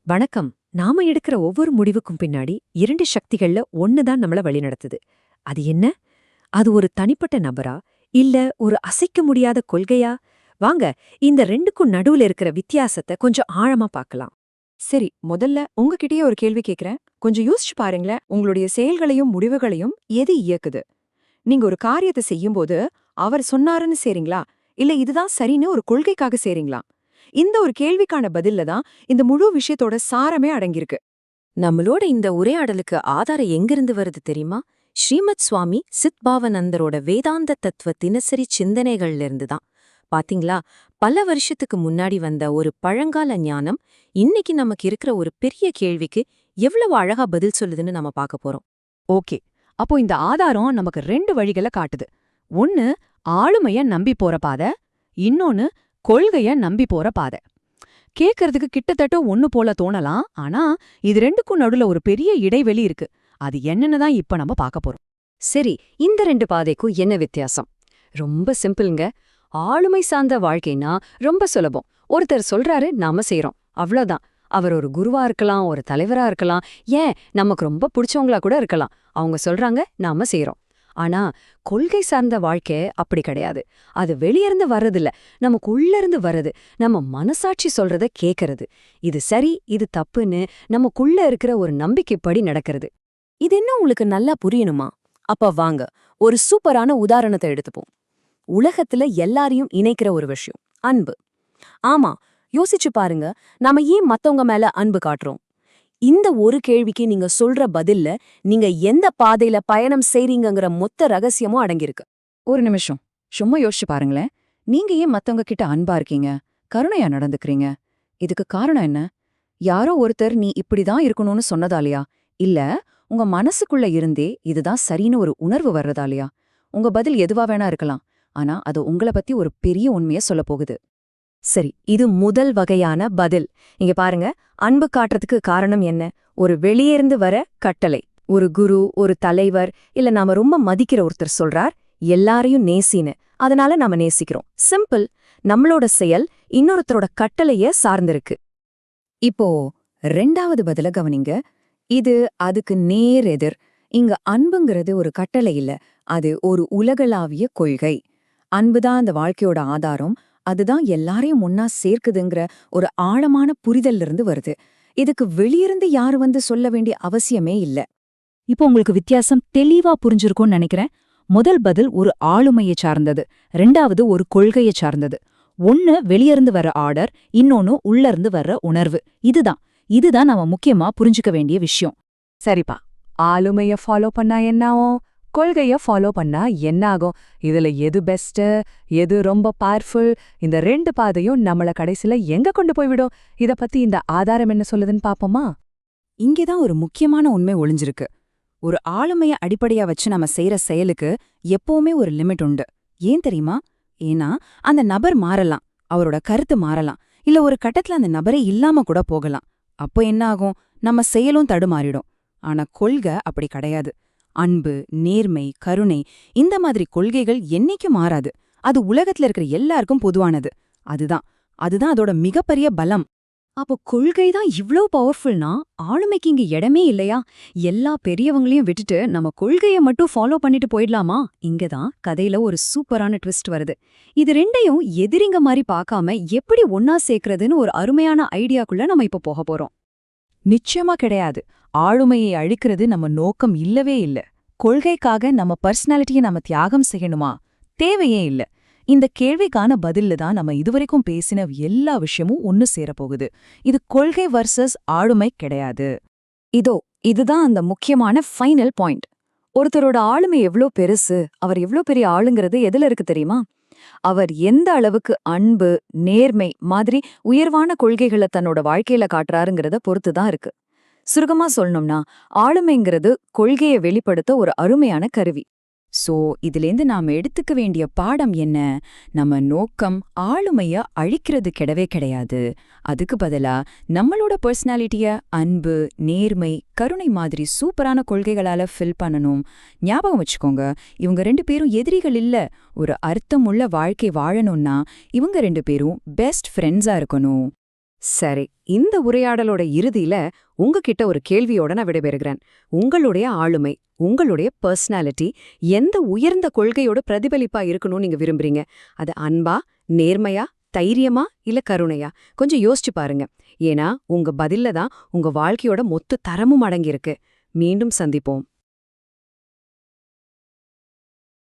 வணக்கம். நாம எடுக்கிற ஒவ்வொரு முடிவுக்கும் பின்னாடி இரண்டு சக்திகள்ல ஒண்ணுதான் நம்மள வழிநடத்துது. அது என்ன? அது ஒரு தனிப்பட்ட நபரா? இல்ல ஒரு அசைக்க முடியாத கொள்கையா? வாங்க, இந்த ரெண்டுக்கும் நடுவுல இருக்கிற வித்தியாசத்தை கொஞ்சம் ஆழமா பார்க்கலாம். சரி, முதல்ல உங்ககிட்டயே ஒரு கேள்வி கேக்குறேன். கொஞ்சம் யோசிச்சு பாருங்களேன். உங்களுடைய செயல்களையும் முடிவுகளையும் எது இயக்குது? நீங்க ஒரு காரியத்தை செய்யும்போது அவர் சொன்னாருன்னு செய்றீங்களா? இல்ல இதுதான் சரின்னு ஒரு கொள்கைக்காக செய்றீங்களா? இந்த ஒரு கேள்விக்கான பதில்ல தான் இந்த முழு விஷயத்தோட சாரமே அடங்கியிருக்கு. நம்மளோட இந்த உரையாடலுக்கு ஆதாரம் எங்கிருந்து வருது தெரியுமா? ஸ்ரீமத் சுவாமி சித்பாவனந்தரோட வேதாந்த தத்துவ தினசரி சிந்தனைகள்ல இருந்து தான். பாத்தீங்களா, பல வருஷத்துக்கு முன்னாடி வந்த ஒரு பழங்கால ஞானம் இன்னைக்கு நமக்கு இருக்கிற ஒரு பெரிய கேள்விக்கு எவ்வளவு அழகா பதில் சொல்லுதுன்னு நம்ம பார்க்க போறோம். ஓகே. அப்போ இந்த ஆதாரம் நமக்கு 2 வழிகள காட்டுது. ஒன்னு ஆளுமைய நம்பி போற பாதை, இன்னொன்னு கொள்கைய நம்பி போற பாதை. கேட்கறதுக்கு கிட்டத்தட்ட ஒன்னு போல தோணலாம். ஆனா இது ரெண்டுக்கும் நடுவுல ஒரு பெரிய இடைவெளி இருக்கு. அது என்னன்னு தான் இப்ப நம்ம பார்க்க போறோம். சரி, இந்த ரெண்டு பாதைக்கும் என்ன வித்தியாசம்? ரொம்ப சிம்பிள்ங்க. ஆளுமை சார்ந்த வாழ்க்கைனா ரொம்ப சுலபம். ஒருத்தர் சொல்றாரு, நாம செய்றோம், அவ்வளவுதான். அவர் ஒரு குருவா இருக்கலாம், ஒரு தலைவரா இருக்கலாம், ஏன் நமக்கு ரொம்ப பிடிச்சவங்களா கூட இருக்கலாம். அவங்க சொல்றாங்க, நாம செய்றோம். ஆனா கொள்கை சார்ந்த வாழ்க்கை அப்படி கிடையாது. அது வெளியிருந்து வர்றதில்ல, நமக்கு உள்ள இருந்து வர்றது. நம்ம மனசாட்சி சொல்றத கேட்கறது. இது சரி, இது தப்புன்னு நமக்குள்ள இருக்கிற ஒரு நம்பிக்கைப்படி நடக்கிறது. இது என்ன உங்களுக்கு நல்லா புரியணுமா? அப்ப வாங்க, ஒரு சூப்பரான உதாரணத்தை எடுத்துப்போம். உலகத்துல எல்லாரையும் இணைக்கிற ஒரு விஷயம், அன்பு. ஆமா, யோசிச்சு பாருங்க. நாம ஏன் மத்தவங்க மேல அன்பு காட்டுறோம்? இந்த ஒரு கேள்விக்கு நீங்க சொல்ற பதில்ல நீங்க எந்த பாதையில பயணம் செய்றீங்கங்கிற மொத்த ரகசியமும் அடங்கியிருக்கு. ஒரு நிமிஷம். சும்மா யோசிச்சு பாருங்களேன். நீங்க ஏன் மத்தவங்க கிட்ட அன்பா இருக்கீங்க? கருணையா நடந்துக்கிறீங்க? இதுக்கு காரணம் என்ன? யாரோ ஒருத்தர் நீ இப்படிதான் இருக்கணும்னு சொன்னதாலயா? இல்ல உங்க மனசுக்குள்ள இருந்தே இதுதான் சரின்னு ஒரு உணர்வு வர்றதாலயா? உங்க பதில் எதுவா வேணா இருக்கலாம். ஆனா அது உங்கள பத்தி ஒரு பெரிய உண்மைய சொல்லப் போகுது. சரி, இது முதல் வகையான பதில். இங்க பாருங்க, அன்பு காட்டுறதுக்கு காரணம் என்ன? ஒரு வெளியிருந்து வர கட்டளை. ஒரு குரு, ஒரு தலைவர், இல்ல நாம ரொம்ப மதிக்கிற ஒருத்தர் சொல்றார், எல்லாரையும் நேசின்னு. அதனால நாம நேசிக்கிறோம். சிம்பிள். நம்மளோட செயல் இன்னொருத்தரோட கட்டளைய சார்ந்திருக்கு. இப்போ ரெண்டாவது பதில கவனிங்க. இது அதுக்கு நேர் எதிர். இங்க அன்புங்கிறது ஒரு கட்டளை இல்ல, அது ஒரு உலகளாவிய கொள்கை. அன்புதான் அந்த வாழ்க்கையோட ஆதாரம். அதுதான் எல்லாரையும் ஒன்னா சேர்க்குதுங்கிற ஒரு ஆழமான புரிதல்ல இருந்து வருது. இதுக்கு வெளியிருந்து யாரு வந்து சொல்ல வேண்டிய அவசியமே இல்ல. இப்போ உங்களுக்கு வித்தியாசம் தெளிவா புரிஞ்சிருக்கும்னு நினைக்கிறேன். முதல் பதில் ஒரு ஆளுமையை சார்ந்தது, ரெண்டாவது ஒரு கொள்கையை சார்ந்தது. ஒன்னு வெளியிருந்து வர ஆர்டர், இன்னொன்னு உள்ள இருந்து வர்ற உணர்வு. இதுதான் நாம முக்கியமா புரிஞ்சுக்க வேண்டிய விஷயம். சரிப்பா, ஆளுமைய ஃபாலோ பண்ணா என்ன ஆகும், கொள்கைய ஃபாலோ பண்ணா என்ன ஆகும்? இதுல எது பெஸ்ட், எது ரொம்ப பவர்ஃபுல்? இந்த 2 பாதையும் நம்மள கடைசில எங்க கொண்டு போய்விடும்? இத பத்தி இந்த ஆதாரம் என்ன சொல்லுதுன்னு பாப்போமா? இங்கேதான் ஒரு முக்கியமான உண்மை ஒளிஞ்சிருக்கு. ஒரு ஆளுமைய அடிப்படையா வச்சு நம்ம செய்யற செயலுக்கு எப்பவுமே ஒரு லிமிட் உண்டு. ஏன் தெரியுமா? ஏன்னா அந்த நபர் மாறலாம், அவரோட கருத்து மாறலாம், இல்ல ஒரு கட்டத்துல அந்த நபரே இல்லாம கூட போகலாம். அப்போ என்ன ஆகும்? நம்ம செயலும் தடுமாறிடும். ஆனா கொள்கை அப்படி கிடையாது. அன்பு, நேர்மை, கருணை, இந்த மாதிரி கொள்கைகள் என்னைக்கும் மாறாது. அது உலகத்துல இருக்கிற எல்லாருக்கும் பொதுவானது. அதுதான் அதோட மிகப்பெரிய பலம். அப்போ கொள்கை தான் இவ்ளோ பவர்ஃபுல்னா ஆளுமைக்கு இங்க இடமே இல்லையா? எல்லா பெரியவங்களையும் விட்டுட்டு நம்ம கொள்கைய மட்டும் ஃபாலோ பண்ணிட்டு போயிடலாமா? இங்கதான் கதையில ஒரு சூப்பரான ட்விஸ்ட் வருது. இது ரெண்டையும் எதிரிங்க மாதிரி பார்க்காம எப்படி ஒன்னா சேர்க்கறதுன்னு ஒரு அருமையான ஐடியாக்குள்ள நம்ம இப்ப போக போறோம். நிச்சயமா கிடையாது. ஆளுமையை அழிக்கிறது நம்ம நோக்கம் இல்லவே இல்ல. கொள்கைக்காக நம்ம பர்சனாலிட்டியை நம்ம தியாகம் செய்யணுமா? தேவையே இல்ல. இந்த கேள்விக்கான பதில்ல தான் நம்ம இதுவரைக்கும் பேசின எல்லா விஷயமும் ஒன்னு சேரப்போகுது. இது கொள்கை வர்சஸ் ஆளுமை கிடையாது. இதுதான் அந்த முக்கியமான ஃபைனல் பாயிண்ட். ஒருத்தரோட ஆளுமை எவ்ளோ பெருசு, அவர் எவ்ளோ பெரிய ஆளுங்கிறது எதுல இருக்கு தெரியுமா? அவர் எந்த அளவுக்கு அன்பு, நேர்மை மாதிரி உயர்வான கொள்கைகளை தன்னோட வாழ்க்கையில காட்டுறாருங்கிறத பொறுத்துதான் இருக்கு. சுருக்கமா சொல்லணும்னா, ஆளுமைங்கிறது கொள்கையை வெளிப்படுத்த ஒரு அருமையான கருவி. சோ இதிலேந்து நாம எடுத்துக்க வேண்டிய பாடம் என்ன? நம்ம நோக்கம் ஆளுமைய அழிக்கிறது கிடையாது. அதுக்கு பதிலா நம்மளோட பர்சனாலிட்டிய அன்பு, நேர்மை, கருணை மாதிரி சூப்பரான கொள்கைகளால ஃபில் பண்ணணும். ஞாபகம் வச்சுக்கோங்க, இவங்க 2 பேரும் எதிரிகள் இல்ல. ஒரு அர்த்தமுள்ள வாழ்க்கை வாழணும்னா இவங்க 2 பேரும் பெஸ்ட் ஃப்ரெண்ட்ஸா இருக்கணும். சரி, இந்த உரையாடலோட இறுதியில உங்ககிட்ட ஒரு கேள்வியோட நான் விடைபெறுகிறேன். உங்களுடைய ஆளுமை, உங்களுடைய பர்சனாலிட்டி எந்த உயர்ந்த கொள்கையோட பிரதிபலிப்பா இருக்கணும்னு நீங்க விரும்புறீங்க? அது அன்பா, நேர்மையா, தைரியமா இல்ல கருணையா? கொஞ்சம் யோசிச்சு பாருங்க. ஏன்னா உங்க பதில்ல தான் உங்க வாழ்க்கையோட மொத்த தரமும் அடங்கியிருக்கு. மீண்டும் சந்திப்போம்.